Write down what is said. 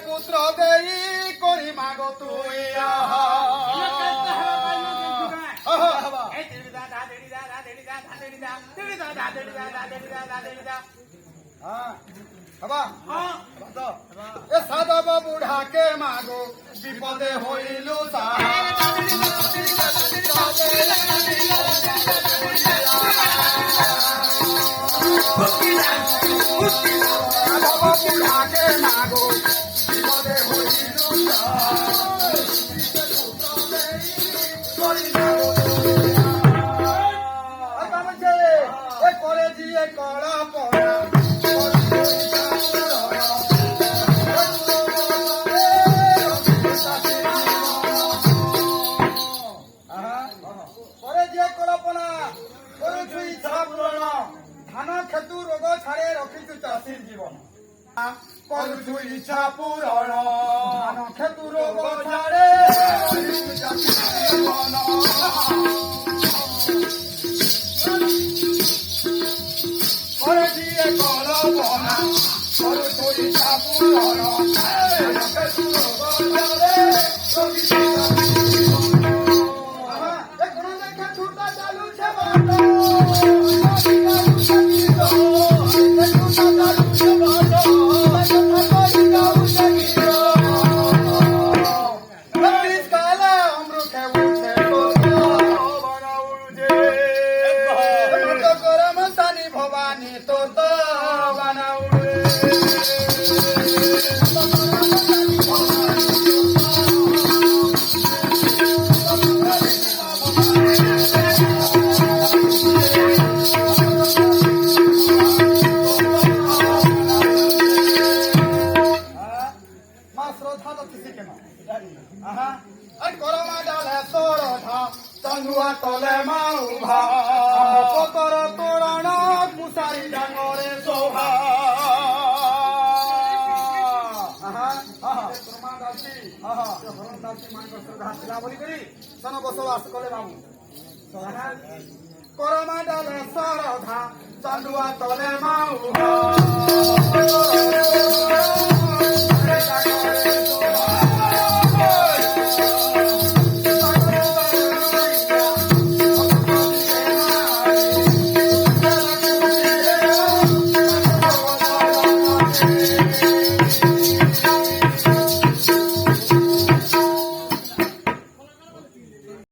পুত্র দেই করি মাগো তুই সাদব বুড়াকে মাগো বিপদে হইল বুড়াকে মাগো বিপদে হইল করে দিয়ে কড়া পড়া ধান খেতু রোগ ছাড়ে রখিছু চাষীর জীবন করুছু ইচ্ছা পূরণ ধান খেতু রোগ ছাড়ে রখিছু চাষীর জীবন করে দিয়ে কলপনা করুছু ইচ্ছা পূরণ ধান খেতু রোগ ছাড়ে রখিছু চাষীর জীবন এখন দেখে ছুটা চালুছে বাটো ভবানী তো বানাও চন্দুয়া তলে মা উভা পতর তোরণ মুসারি ডাঙরে শোভা বসবাস করে বাবু করমা ডালে সরধা চন্দুয়া তলে মা উভা